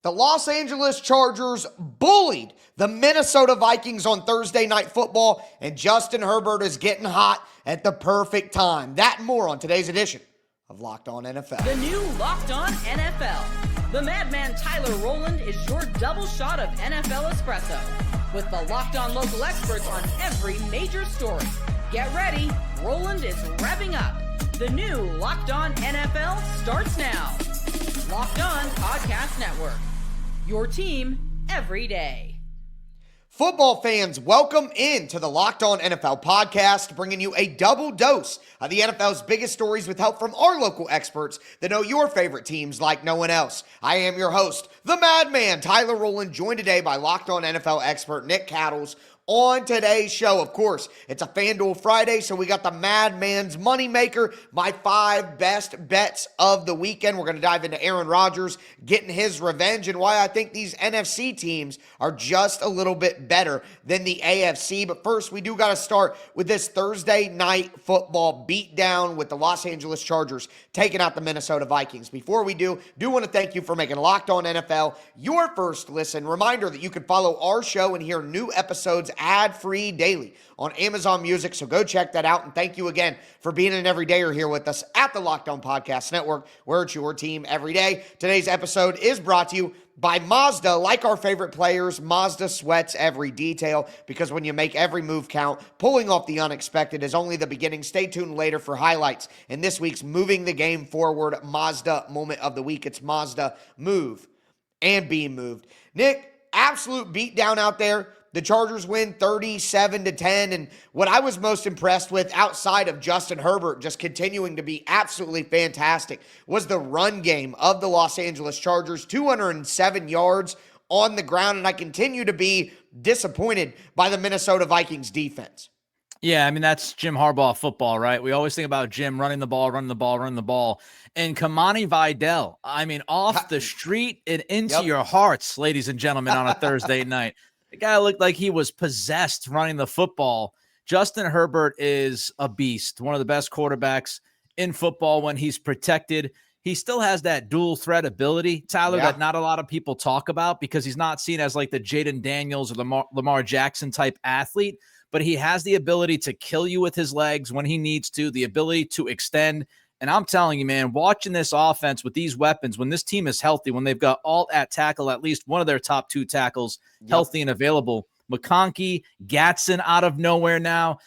The Los Angeles Chargers bullied the Minnesota Vikings on Thursday Night Football, and Justin Herbert is getting hot at the perfect time. That and more on today's edition of Locked On NFL. The new Locked On NFL. The madman Tyler Rowland is your double shot of NFL espresso, with the Locked On local experts on every major story. Get ready, Rowland is revving up. The new Locked On NFL starts now. Locked On Podcast Network. Your team every day. Football fans, welcome into the Locked On NFL podcast, bringing you a double dose of the NFL's biggest stories with help from our local experts that know your favorite teams like no one else. I am your host, the madman Tyler Rowland, joined today by Locked On NFL expert Nick Cattles. On today's show, of course, it's a FanDuel Friday, so we got the Madman's Moneymaker, my 5 best bets of the weekend. We're going to dive into Aaron Rodgers getting his revenge and why I think these NFC teams are just a little bit better than the AFC. But first, we do got to start with this Thursday night football beatdown with the Los Angeles Chargers taking out the Minnesota Vikings. Before we do want to thank you for making Locked On NFL your first listen. Reminder that you can follow our show and hear new episodes ad-free daily on Amazon Music, so go check that out. And thank you again for being an everydayer here with us at the Locked On Podcast Network, where it's your team every day. Today's episode is brought to you by Mazda. Like our favorite players, Mazda sweats every detail, because when you make every move count, pulling off the unexpected is only the beginning. Stay tuned later for highlights in this week's Moving the Game Forward Mazda Moment of the Week. It's Mazda Move and Be Moved. Nick, absolute beatdown out there. The Chargers win 37-10, and what I was most impressed with outside of Justin Herbert just continuing to be absolutely fantastic was the run game of the Los Angeles Chargers, 207 yards on the ground, and I continue to be disappointed by the Minnesota Vikings defense. Yeah, I mean, that's Jim Harbaugh football, right? We always think about Jim running the ball. And Kamani Vidal, I mean, off the street and into your hearts, ladies and gentlemen, on a Thursday night. The guy looked like he was possessed running the football. Justin Herbert is a beast, one of the best quarterbacks in football when he's protected. He still has that dual threat ability, Tyler, that not a lot of people talk about because he's not seen as like the Jaden Daniels or Lamar Jackson type athlete, but he has the ability to kill you with his legs when he needs to, the ability to extend. And I'm telling you, man, watching this offense with these weapons, when this team is healthy, when they've got all at tackle, at least one of their top 2 tackles healthy and available, McConkey, Gatson out of nowhere now,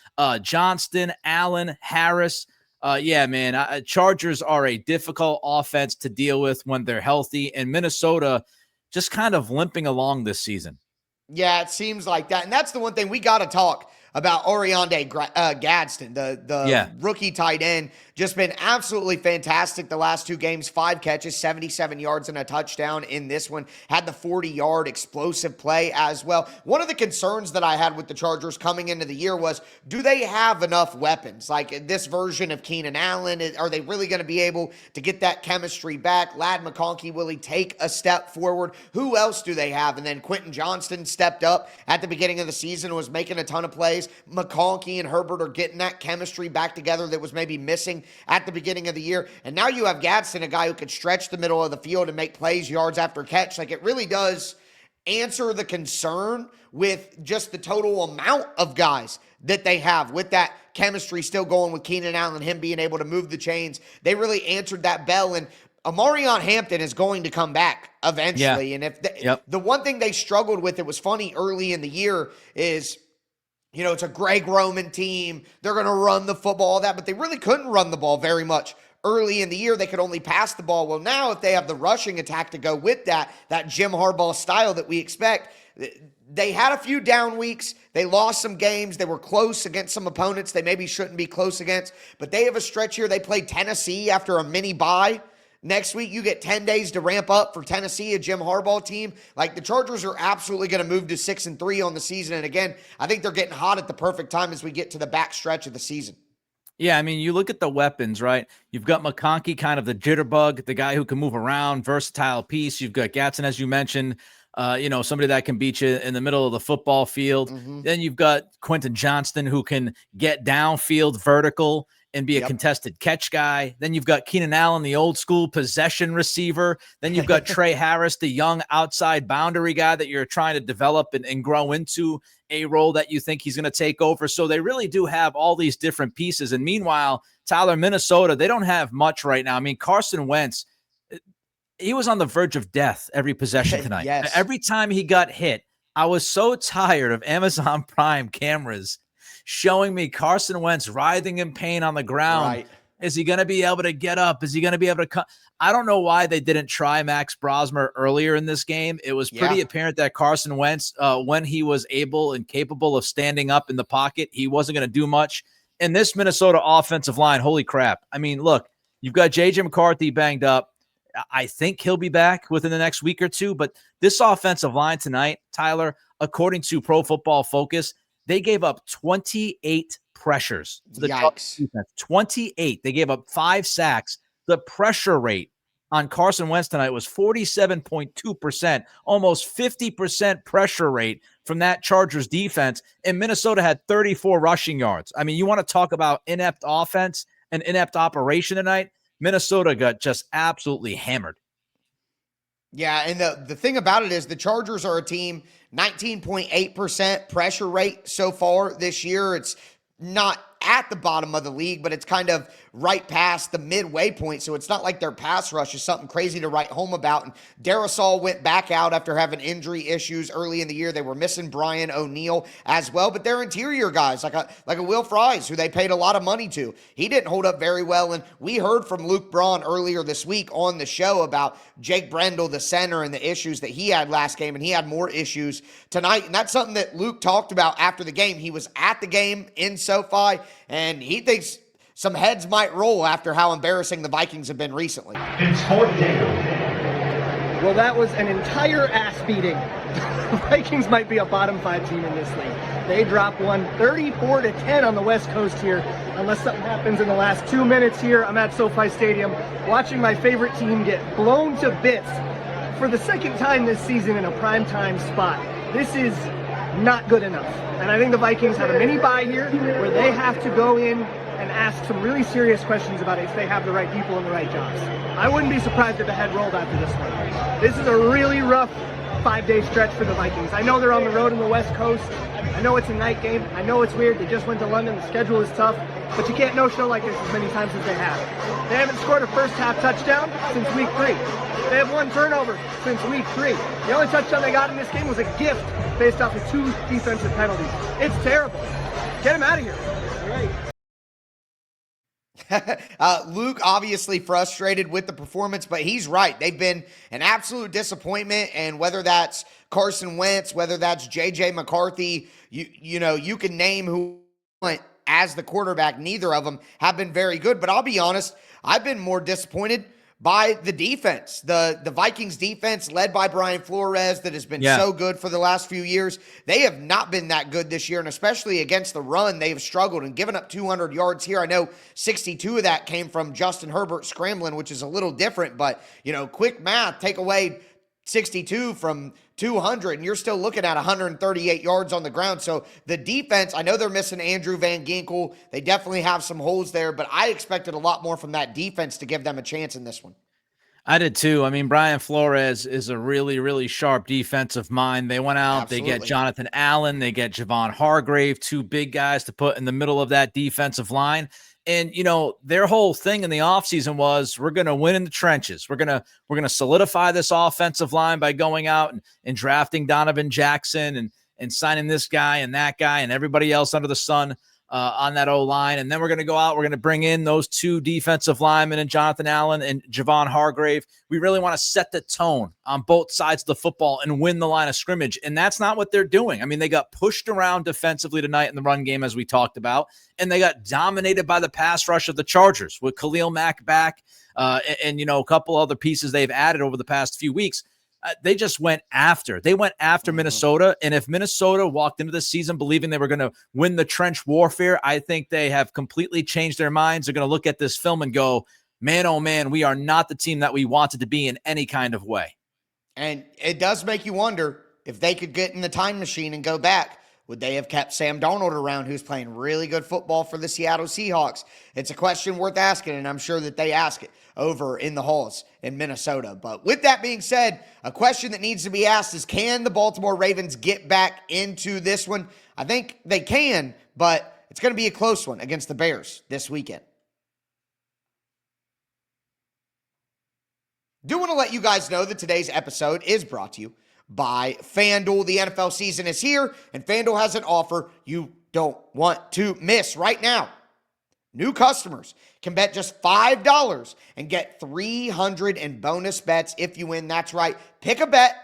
Johnston, Allen, Harris. Chargers are a difficult offense to deal with when they're healthy, and Minnesota just kind of limping along this season. Yeah, it seems like that. And that's the one thing we got to talk about. Oreande Gadsden, the rookie tight end, just been absolutely fantastic the last 2 games. 5 catches, 77 yards and a touchdown in this one. Had the 40-yard explosive play as well. One of the concerns that I had with the Chargers coming into the year was, do they have enough weapons? Like this version of Keenan Allen, are they really going to be able to get that chemistry back? Ladd McConkey, will he take a step forward? Who else do they have? And then Quentin Johnston stepped up at the beginning of the season and was making a ton of plays. McConkey and Herbert are getting that chemistry back together that was maybe missing at the beginning of the year. And now you have Gadsden, a guy who could stretch the middle of the field and make plays yards after catch. Like, it really does answer the concern with just the total amount of guys that they have with that chemistry still going with Keenan Allen, him being able to move the chains. They really answered that bell. And Amarion Hampton is going to come back eventually. Yeah. And if the one thing they struggled with, it was funny early in the year, is, you know, it's a Greg Roman team. They're going to run the football, all that, but they really couldn't run the ball very much early in the year. They could only pass the ball. Well, now if they have the rushing attack to go with that Jim Harbaugh style that we expect, they had a few down weeks. They lost some games. They were close against some opponents they maybe shouldn't be close against, but they have a stretch here. They played Tennessee after a mini bye. Next week, you get 10 days to ramp up for Tennessee, a Jim Harbaugh team. Like, the Chargers are absolutely going to move to 6-3 on the season. And again, I think they're getting hot at the perfect time as we get to the back stretch of the season. Yeah, I mean, you look at the weapons, right? You've got McConkey, kind of the jitterbug, the guy who can move around, versatile piece. You've got Gatson, as you mentioned, somebody that can beat you in the middle of the football field. Mm-hmm. Then you've got Quentin Johnston, who can get downfield vertical. and be a contested catch guy. Then you've got Keenan Allen, the old school possession receiver. Then you've got Trey Harris, the young outside boundary guy that you're trying to develop and grow into a role that you think he's going to take over. So they really do have all these different pieces. And meanwhile, Tyler, Minnesota, they don't have much right now. I mean, Carson Wentz, he was on the verge of death every possession tonight. Yes. Every time he got hit, I was so tired of Amazon Prime cameras showing me Carson Wentz writhing in pain on the ground. Right. Is he going to be able to get up? Is he going to be able to cut? I don't know why they didn't try Max Brosmer earlier in this game. It was pretty apparent that Carson Wentz, when he was able and capable of standing up in the pocket, he wasn't going to do much. And this Minnesota offensive line, holy crap. I mean, look, you've got J.J. McCarthy banged up. I think he'll be back within the next week or two. But this offensive line tonight, Tyler, according to Pro Football Focus, they gave up 28 pressures to the defense. 28. They gave up 5 sacks. The pressure rate on Carson Wentz tonight was 47.2%, almost 50% pressure rate from that Chargers defense. And Minnesota had 34 rushing yards. I mean, you want to talk about inept offense and inept operation tonight? Minnesota got just absolutely hammered. Yeah, and the thing about it is the Chargers are a team, 19.8% pressure rate so far this year. It's not at the bottom of the league, but it's kind of right past the midway point. So it's not like their pass rush is something crazy to write home about. And Darrisaw went back out after having injury issues early in the year. They were missing Brian O'Neill as well, but they're interior guys like a Will Fries, who they paid a lot of money to. He didn't hold up very well. And we heard from Luke Braun earlier this week on the show about Jake Brendel, the center, and the issues that he had last game. And he had more issues tonight. And that's something that Luke talked about after the game. He was at the game in SoFi, and he thinks some heads might roll after how embarrassing the Vikings have been recently. It's fourth down. Well, that was an entire ass beating. The Vikings might be a bottom 5 team in this league. They dropped one 34-10 on the West Coast here. Unless something happens in the last 2 minutes here, I'm at SoFi Stadium watching my favorite team get blown to bits for the second time this season in a primetime spot. This is not good enough. And I think the Vikings have a mini bye here where they have to go in and ask some really serious questions about if they have the right people in the right jobs. I wouldn't be surprised if the head rolled after this one. This is a really rough 5-day stretch for the Vikings. I know they're on the road in the West Coast. I know it's a night game. I know it's weird. They just went to London. The schedule is tough. But you can't no-show like this as many times as they have. They haven't scored a first-half touchdown since week 3. They have 1 turnover since week 3. The only touchdown they got in this game was a gift based off of 2 defensive penalties. It's terrible. Get him out of here. Luke obviously frustrated with the performance, but he's right. They've been an absolute disappointment, and whether that's Carson Wentz, whether that's J.J. McCarthy, you can name who went as the quarterback. Neither of them have been very good, but I'll be honest, I've been more disappointed by the defense. The Vikings defense led by Brian Flores that has been so good for the last few years. They have not been that good this year, and especially against the run, they have struggled and given up 200 yards here. I know 62 of that came from Justin Herbert scrambling, which is a little different, but, quick math, take away 62 from 200, and you're still looking at 138 yards on the ground. So the defense, I know they're missing Andrew Van Ginkel. They definitely have some holes there, but I expected a lot more from that defense to give them a chance in this one. I did too. I mean, Brian Flores is a really, really sharp defensive mind. They went out, They get Jonathan Allen, they get Javon Hargrave, 2 big guys to put in the middle of that defensive line. And, their whole thing in the offseason was, we're going to win in the trenches. We're going to solidify this offensive line by going out and drafting Donovan Jackson and signing this guy and that guy and everybody else under the sun on that O-line. And then we're going to go out. We're going to bring in those 2 defensive linemen and Jonathan Allen and Javon Hargrave. We really want to set the tone on both sides of the football and win the line of scrimmage. And that's not what they're doing. I mean, they got pushed around defensively tonight in the run game, as we talked about, and they got dominated by the pass rush of the Chargers with Khalil Mack back and a couple other pieces they've added over the past few weeks. They just went after. They went after Minnesota, and if Minnesota walked into the season believing they were going to win the trench warfare, I think they have completely changed their minds. They're going to look at this film and go, man, oh man, we are not the team that we wanted to be in any kind of way. And it does make you wonder if they could get in the time machine and go back. Would they have kept Sam Darnold around, who's playing really good football for the Seattle Seahawks? It's a question worth asking, and I'm sure that they ask it over in the halls in Minnesota. But with that being said, a question that needs to be asked is, can the Baltimore Ravens get back into this one? I think they can, but it's going to be a close one against the Bears this weekend. Do want to let you guys know that today's episode is brought to you by FanDuel. The NFL season is here, and FanDuel has an offer you don't want to miss right now. New customers can bet just $5 and get $300 in bonus bets if you win. That's right. Pick a bet,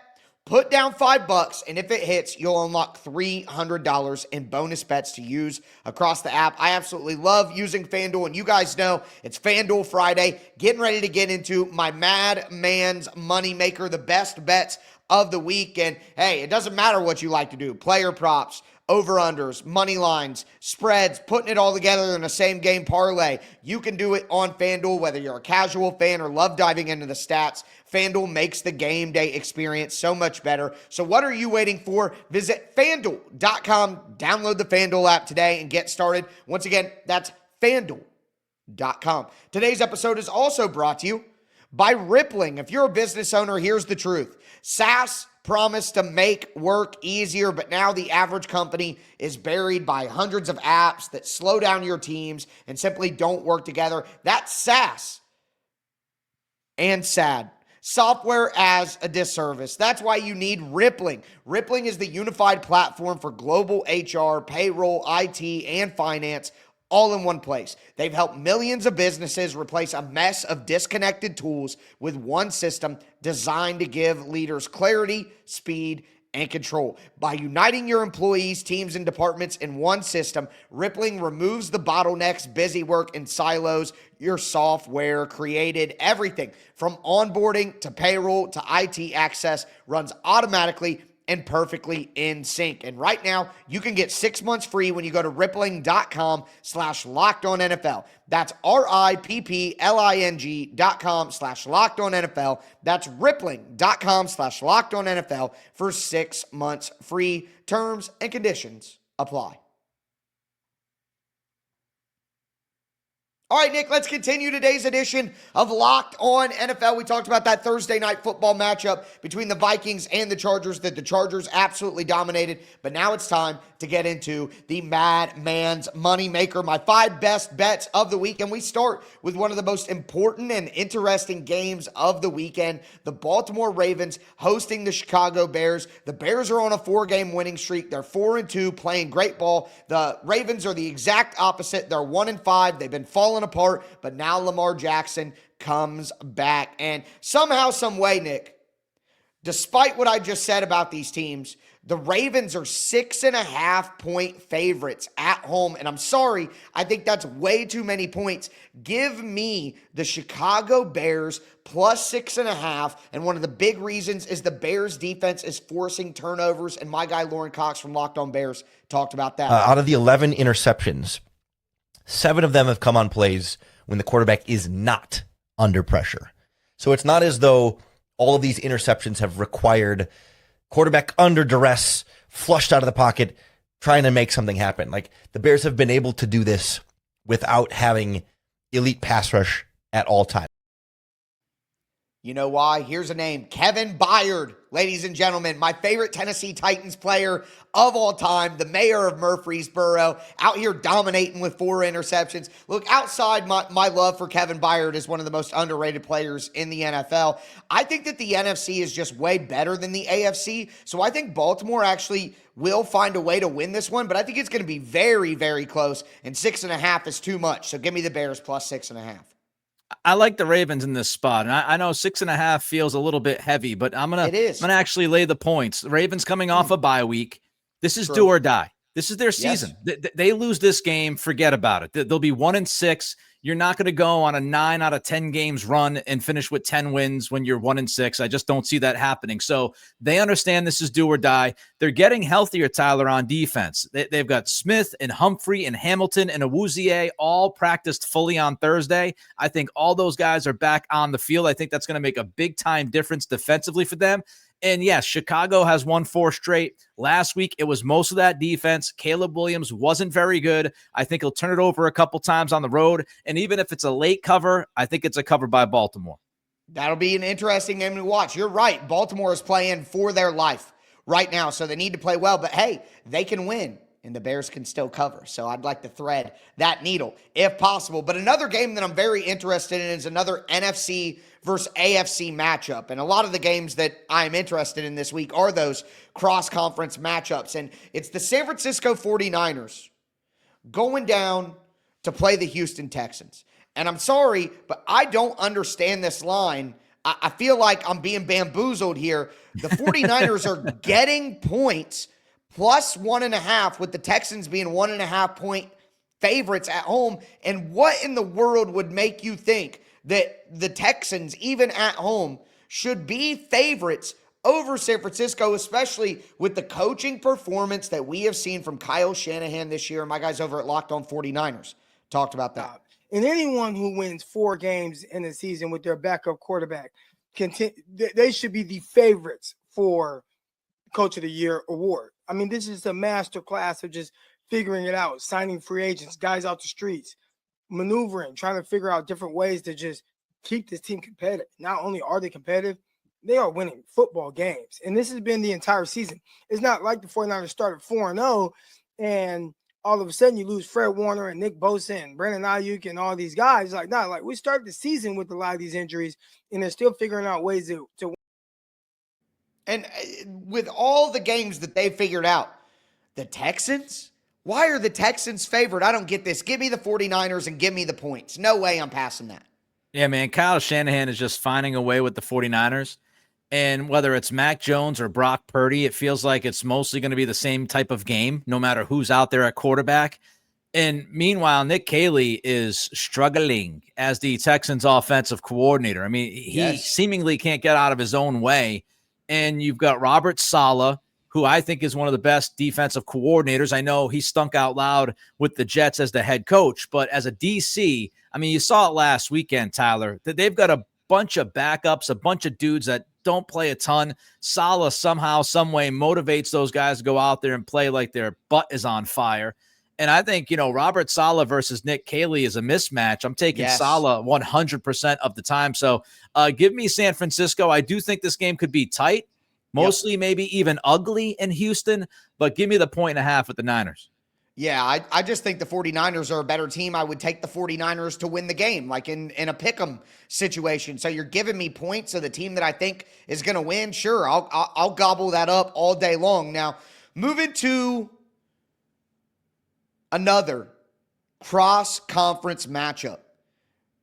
put down $5, and if it hits, you'll unlock $300 in bonus bets to use across the app. I absolutely love using FanDuel, and you guys know it's FanDuel Friday. Getting ready to get into my Madman's Moneymaker, the best bets of the week. And hey, it doesn't matter what you like to do. Player props, over-unders, money lines, spreads, putting it all together in a same-game parlay. You can do it on FanDuel, whether you're a casual fan or love diving into the stats. FanDuel makes the game day experience so much better. So what are you waiting for? Visit FanDuel.com, download the FanDuel app today, and get started. Once again, that's FanDuel.com. Today's episode is also brought to you by Rippling. If you're a business owner, here's the truth. SaaS promised to make work easier, but now the average company is buried by hundreds of apps that slow down your teams and simply don't work together. That's SaaS and sad. Software as a disservice. That's why you need Rippling. Rippling is the unified platform for global HR, payroll, IT, and finance, all in one place. They've helped millions of businesses replace a mess of disconnected tools with one system designed to give leaders clarity, speed, and control. By uniting your employees, teams, and departments in one system, Rippling removes the bottlenecks, busy work, and silos your software created. Everything from onboarding to payroll to IT access runs automatically and perfectly in sync. And right now, you can get 6 months free when you go to rippling.com/LockedOnNFL. That's rippling.com/LockedOnNFL. That's rippling.com/LockedOnNFL for 6 months free. Terms and conditions apply. All right, Nick, let's continue today's edition of Locked On NFL. We talked about that Thursday night football matchup between the Vikings and the Chargers that the Chargers absolutely dominated. But now it's time to get into the Madman's Moneymaker, my 5 best bets of the week. And we start with one of the most important and interesting games of the weekend. The Baltimore Ravens hosting the Chicago Bears. The Bears are on a 4-game winning streak. They're 4-2, playing great ball. The Ravens are the exact opposite. They're 1-5. They've been falling apart, but now Lamar Jackson comes back. And somehow, some way, Nick, despite what I just said about these teams, the Ravens are 6.5-point favorites at home. And I'm sorry, I think that's way too many points. Give me the Chicago Bears plus 6.5. And one of the big reasons is the Bears defense is forcing turnovers. And my guy, Lauren Cox from Locked On Bears, talked about that. Out of the 11 interceptions, 7 of them have come on plays when the quarterback is not under pressure. So it's not as though all of these interceptions have required quarterback under duress, flushed out of the pocket, trying to make something happen. Like, the Bears have been able to do this without having elite pass rush at all times. You know why? Here's a name, Kevin Byard, ladies and gentlemen, my favorite Tennessee Titans player of all time, the mayor of Murfreesboro, out here dominating with 4 interceptions. Look, outside my love for Kevin Byard is one of the most underrated players in the NFL. I think that the NFC is just way better than the AFC, so I think Baltimore actually will find a way to win this one, but I think it's going to be very, very close, and 6.5 is too much, so give me the Bears plus 6.5. I like the Ravens in this spot, and I know 6.5 feels a little bit heavy, but I'm gonna actually lay the points. The Ravens coming off a bye week. This is do or die. This is their season. Yes. They lose this game, forget about it. They'll be 1-6. You're not going to go on a 9 out of 10 games run and finish with 10 wins when you're 1-6. I just don't see that happening. So they understand this is do or die. They're getting healthier, Tyler, on defense. They've got Smith and Humphrey and Hamilton and Awuzie all practiced fully on Thursday. I think all those guys are back on the field. I think that's going to make a big time difference defensively for them. And yes, Chicago has won 4 straight. Last week, it was most of that defense. Caleb Williams wasn't very good. I think he'll turn it over a couple times on the road. And even if it's a late cover, I think it's a cover by Baltimore. That'll be an interesting game to watch. You're right. Baltimore is playing for their life right now, so they need to play well. But, hey, they can win, and the Bears can still cover. So I'd like to thread that needle if possible. But another game that I'm very interested in is another NFC versus AFC matchup. And a lot of the games that I'm interested in this week are those cross-conference matchups. And it's the San Francisco 49ers going down to play the Houston Texans. And I'm sorry, but I don't understand this line. I feel like I'm being bamboozled here. The 49ers are getting points plus 1.5, with the Texans being 1.5 point favorites at home. And what in the world would make you think that the Texans, even at home, should be favorites over San Francisco, especially with the coaching performance that we have seen from Kyle Shanahan this year? My guys over at Locked On 49ers talked about that. And anyone who wins 4 games in the season with their backup quarterback, they should be the favorites for Coach of the Year award. I mean, this is a master class of just figuring it out, signing free agents, guys out the streets, maneuvering, trying to figure out different ways to just keep this team competitive. Not only are they competitive, they are winning football games. And this has been the entire season. It's not like the 49ers started 4-0 and all of a sudden you lose Fred Warner and Nick Bosa and Brandon Ayuk and all these guys. Like, no, like we started the season with a lot of these injuries, and they're still figuring out ways to win. And with all the games that they figured out, the Texans, why are the Texans favored? I don't get this. Give me the 49ers and give me the points. No way I'm passing that. Yeah, man, Kyle Shanahan is just finding a way with the 49ers. And whether it's Mac Jones or Brock Purdy, it feels like it's mostly going to be the same type of game, no matter who's out there at quarterback. And meanwhile, Nick Caley is struggling as the Texans offensive coordinator. I mean, he seemingly can't get out of his own way. And you've got Robert Saleh, who I think is one of the best defensive coordinators. I know he stunk out loud with the Jets as the head coach, but as a DC, I mean, you saw it last weekend, Tyler, that they've got a bunch of backups, a bunch of dudes that don't play a ton. Saleh somehow, some way motivates those guys to go out there and play like their butt is on fire. And I think, Robert Saleh versus Nick Caley is a mismatch. I'm taking Saleh 100% of the time. So give me San Francisco. I do think this game could be tight, mostly maybe even ugly in Houston, but give me the 1.5 with the Niners. Yeah, I just think the 49ers are a better team. I would take the 49ers to win the game, like in a pick'em situation. So you're giving me points of the team that I think is going to win. Sure, I'll gobble that up all day long. Now, moving to another cross-conference matchup.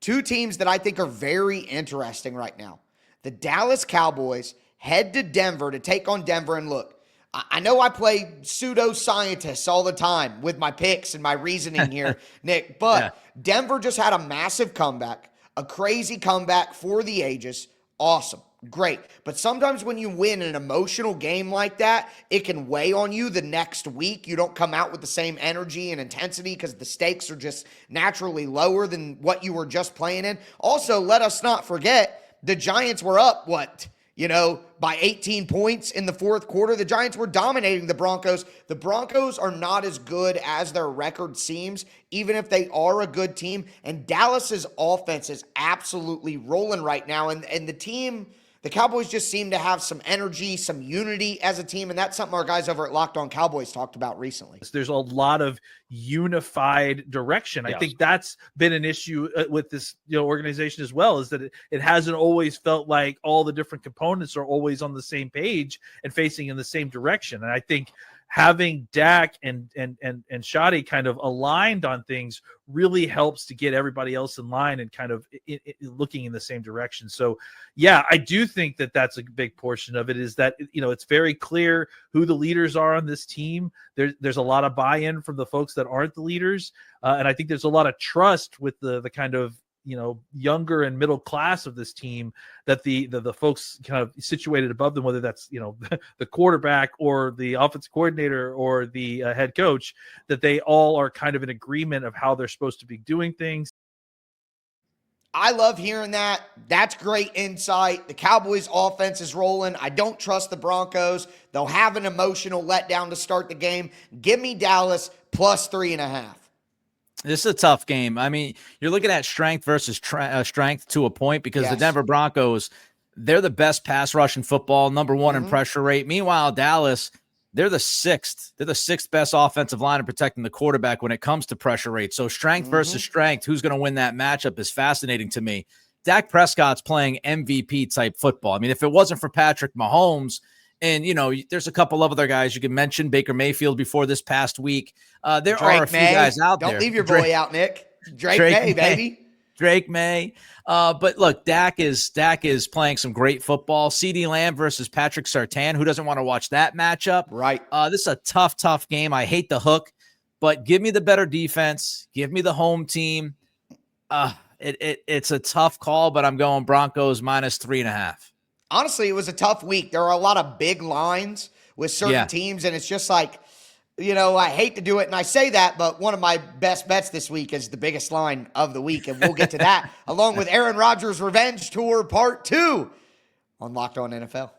2 teams that I think are very interesting right now. The Dallas Cowboys head to Denver to take on Denver. And look, I know I play pseudo-scientists all the time with my picks and my reasoning here, Nick, but Denver just had a massive comeback, a crazy comeback for the ages. Awesome. Great. But sometimes when you win an emotional game like that, it can weigh on you the next week. You don't come out with the same energy and intensity because the stakes are just naturally lower than what you were just playing in. Also, let us not forget, the Giants were up, by 18 points in the fourth quarter. The Giants were dominating the Broncos. The Broncos are not as good as their record seems, even if they are a good team. And Dallas's offense is absolutely rolling right now. And the Cowboys just seem to have some energy, some unity as a team. And that's something our guys over at Locked On Cowboys talked about recently. There's a lot of unified direction. I think that's been an issue with this organization as well, is that it hasn't always felt like all the different components are always on the same page and facing in the same direction. And I think having Dak and Shadi kind of aligned on things really helps to get everybody else in line and kind of looking in the same direction. So, yeah, I do think that that's a big portion of it, is that, it's very clear who the leaders are on this team. There's a lot of buy-in from the folks that aren't the leaders. And I think there's a lot of trust with the kind of, younger and middle class of this team, that the folks kind of situated above them, whether that's, the quarterback or the offensive coordinator or the head coach, that they all are kind of in agreement of how they're supposed to be doing things. I love hearing that. That's great insight. The Cowboys offense is rolling. I don't trust the Broncos. They'll have an emotional letdown to start the game. Give me Dallas plus 3.5. This is a tough game. I mean, you're looking at strength versus strength to a point, because the Denver Broncos, they're the best pass rush in football, number one in pressure rate. Meanwhile, Dallas, they're the sixth. They're the sixth best offensive line in protecting the quarterback when it comes to pressure rate. So strength versus strength, who's going to win that matchup is fascinating to me. Dak Prescott's playing MVP type football. I mean, if it wasn't for Patrick Mahomes, and, you know, there's a couple of other guys you can mention, Baker Mayfield before this past week. There are a few guys out there. Don't leave your boy out, Nick. Drake May, baby. Drake May. But look, Dak is playing some great football. CeeDee Lamb versus Patrick Surtain. Who doesn't want to watch that matchup? Right. This is a tough game. I hate the hook, but give me the better defense. Give me the home team. It's a tough call, but I'm going Broncos minus 3.5. Honestly, it was a tough week. There are a lot of big lines with certain teams, and it's just like, you know, I hate to do it, and I say that, but one of my best bets this week is the biggest line of the week, and we'll get to that along with Aaron Rodgers' Revenge Tour Part 2 on Locked On NFL.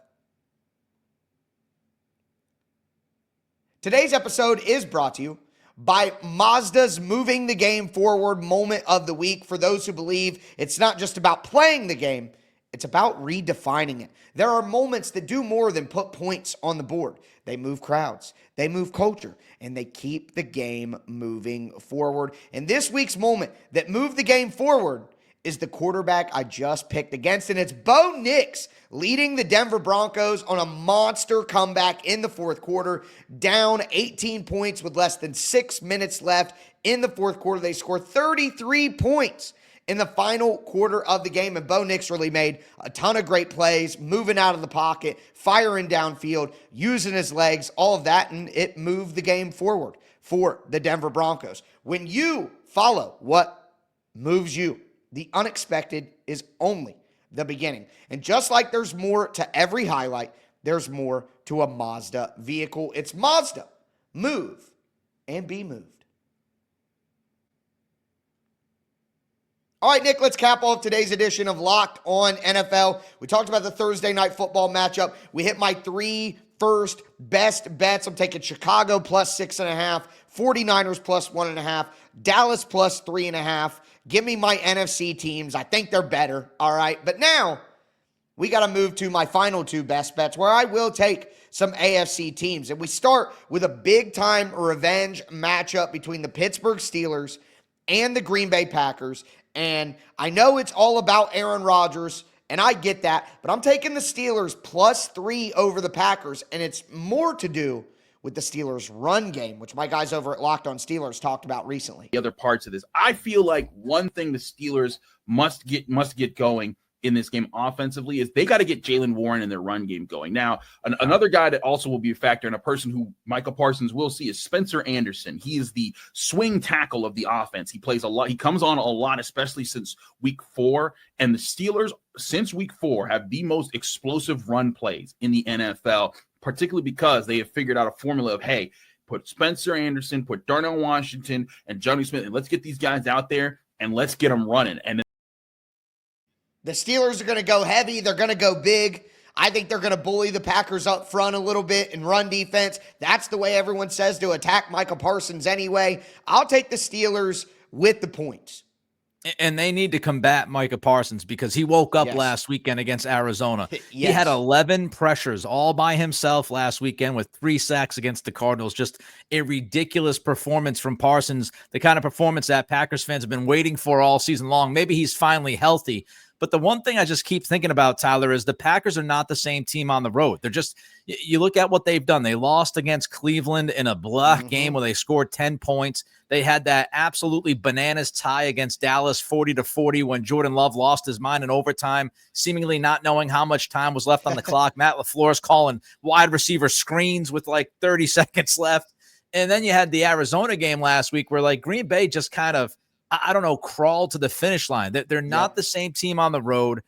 Today's episode is brought to you by Mazda's Moving the Game Forward Moment of the Week. For those who believe it's not just about playing the game, it's about redefining it. There are moments that do more than put points on the board. They move crowds, they move culture, and they keep the game moving forward. And this week's moment that moved the game forward is the quarterback I just picked against, and it's Bo Nix leading the Denver Broncos on a monster comeback in the fourth quarter, down 18 points with less than 6 minutes left in the fourth quarter. They scored 33 points in the final quarter of the game, and Bo Nix really made a ton of great plays, moving out of the pocket, firing downfield, using his legs, all of that, and it moved the game forward for the Denver Broncos. When you follow what moves you, the unexpected is only the beginning. And just like there's more to every highlight, there's more to a Mazda vehicle. It's Mazda. Move and be moved. All right, Nick, let's cap off today's edition of Locked On NFL. We talked about the Thursday night football matchup. We hit my 3 first best bets. I'm taking Chicago plus 6.5, 49ers plus 1.5, Dallas plus 3.5. Give me my NFC teams. I think they're better, all right? But now we got to move to my final 2 best bets, where I will take some AFC teams. And we start with a big-time revenge matchup between the Pittsburgh Steelers and the Green Bay Packers. And I know it's all about Aaron Rodgers, and I get that, but I'm taking the Steelers plus 3 over the Packers, and it's more to do with the Steelers' run game, which my guys over at Locked On Steelers talked about recently. The other parts of this, I feel like one thing the Steelers must get going in this game offensively is they got to get Jaylen Warren in their run game going. Now, another guy that also will be a factor, and a person who Micah Parsons will see, is Spencer Anderson. He is the swing tackle of the offense. He plays a lot. He comes on a lot, especially since week 4. And the Steelers, since week 4, have the most explosive run plays in the NFL, particularly because they have figured out a formula of, hey, put Spencer Anderson, put Darnell Washington, and Johnny Smith, and let's get these guys out there and let's get them running. And the Steelers are going to go heavy. They're going to go big. I think they're going to bully the Packers up front a little bit and run defense. That's the way everyone says to attack Micah Parsons anyway. I'll take the Steelers with the points. And they need to combat Micah Parsons because he woke up last weekend against Arizona. He had 11 pressures all by himself last weekend with 3 sacks against the Cardinals. Just a ridiculous performance from Parsons, the kind of performance that Packers fans have been waiting for all season long. Maybe he's finally healthy. But the one thing I just keep thinking about, Tyler, is the Packers are not the same team on the road. They're just, you look at what they've done. They lost against Cleveland in a game where they scored 10 points. They had that absolutely bananas tie against Dallas 40-40 when Jordan Love lost his mind in overtime, seemingly not knowing how much time was left on the clock. Matt LaFleur's calling wide receiver screens with like 30 seconds left. And then you had the Arizona game last week where like Green Bay just kind of, I don't know, crawl to the finish line. They're not the same team on the road.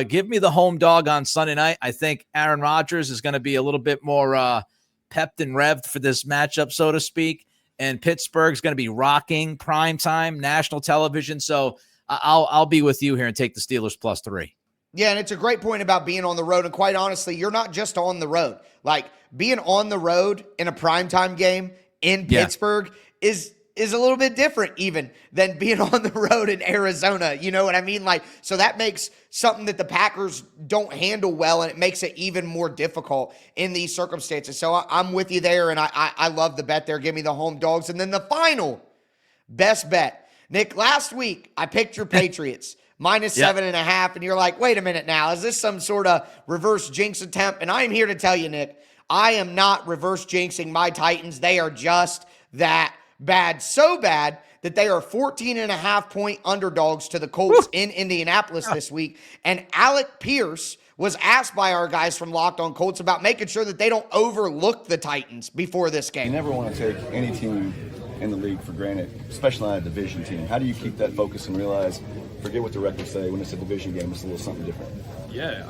Give me the home dog on Sunday night. I think Aaron Rodgers is going to be a little bit more pepped and revved for this matchup, so to speak. And Pittsburgh's going to be rocking primetime national television. So I'll be with you here and take the Steelers +3. Yeah, and it's a great point about being on the road. And quite honestly, you're not just on the road. Like, being on the road in a primetime game in Pittsburgh is a little bit different even than being on the road in Arizona. You know what I mean? Like, so that makes something that the Packers don't handle well, and it makes it even more difficult in these circumstances. So I'm with you there, and I love the bet there. Give me the home dogs. And then the final best bet. Nick, last week I picked your Patriots -7.5, and you're like, wait a minute now, is this some sort of reverse jinx attempt? And I'm here to tell you, Nick, I am not reverse jinxing my Titans. They are just that bad. So bad that they are 14.5-point underdogs to the Colts in Indianapolis this week. And Alec Pierce was asked by our guys from Locked On Colts about making sure that they don't overlook the Titans before this game. You never want to take any team in the league for granted, especially on a division team. How do you keep that focus and realize, forget what the records say, when it's a division game, it's a little something different? Yeah,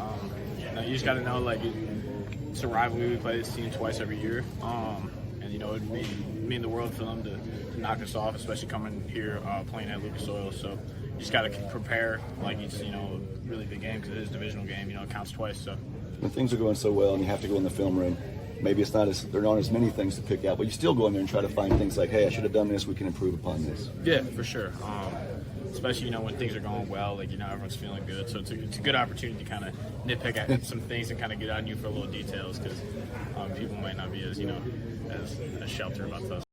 you just got to know, like, it's a rivalry. We play this team twice every year, and you know it'd mean the world for them to knock us off, especially coming here playing at Lucas Oil. So you just got to prepare like it's a really big game, because it is a divisional game. It counts twice. So when things are going so well and you have to go in the film room, maybe there aren't as many things to pick out, but you still go in there and try to find things like, hey, I should have done this. We can improve upon this. Yeah, for sure. Especially, when things are going well, like, everyone's feeling good. So it's a good opportunity to kind of nitpick at some things and kind of get on you for little details, because people might not be as, as sheltered about those.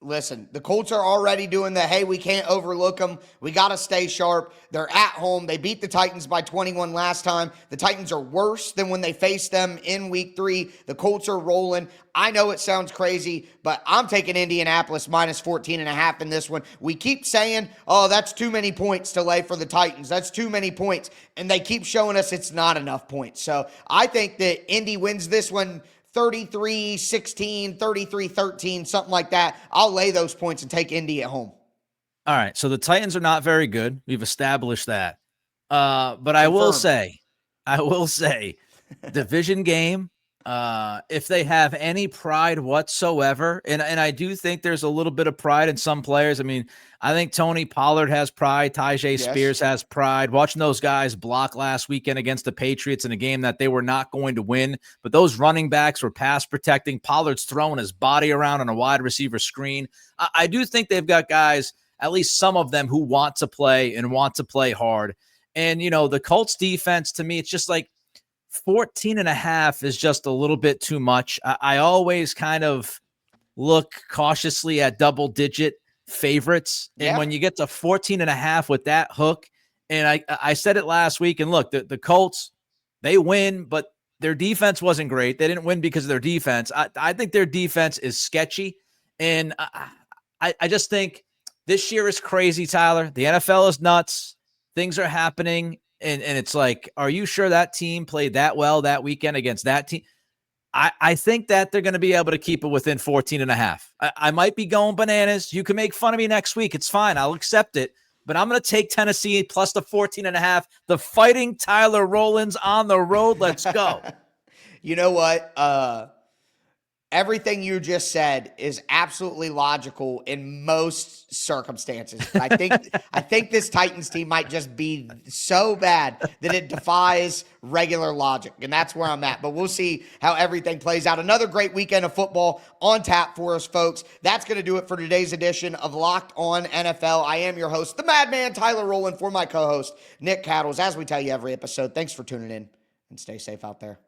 Listen, the Colts are already doing the, hey, we can't overlook them. We got to stay sharp. They're at home. They beat the Titans by 21 last time. The Titans are worse than when they faced them in week 3. The Colts are rolling. I know it sounds crazy, but I'm taking Indianapolis -14.5 in this one. We keep saying, oh, that's too many points to lay for the Titans. That's too many points. And they keep showing us it's not enough points. So I think that Indy wins this one 33-16, 33-13, something like that. I'll lay those points and take Indy at home. All right, so the Titans are not very good. We've established that. But I will say, division game, if they have any pride whatsoever, and I do think there's a little bit of pride in some players. I mean, I think Tony Pollard has pride. Tyjae Spears has pride. Watching those guys block last weekend against the Patriots in a game that they were not going to win, but those running backs were pass protecting. Pollard's throwing his body around on a wide receiver screen. I do think they've got guys, at least some of them, who want to play and want to play hard. And, the Colts defense, to me, it's just like 14.5 is just a little bit too much. I always kind of look cautiously at double-digit favorites. And when you get to 14.5 with that hook, and I said it last week, and look, the Colts, they win, but their defense wasn't great. They didn't win because of their defense. I think their defense is sketchy, and I just think this year is crazy, Tyler. The NFL is nuts. Things are happening, and it's like, are you sure that team played that well that weekend against that team? I think that they're going to be able to keep it within 14.5. I might be going bananas. You can make fun of me next week. It's fine. I'll accept it. But I'm going to take Tennessee plus the 14.5. The Fighting Tyler Rowlands on the road. Let's go. You know what? Everything you just said is absolutely logical in most circumstances. I think this Titans team might just be so bad that it defies regular logic, and that's where I'm at. But we'll see how everything plays out. Another great weekend of football on tap for us, folks. That's going to do it for today's edition of Locked On NFL. I am your host, the Madman Tyler Rowland, for my co-host Nick Cattles. As we tell you every episode, thanks for tuning in, and stay safe out there.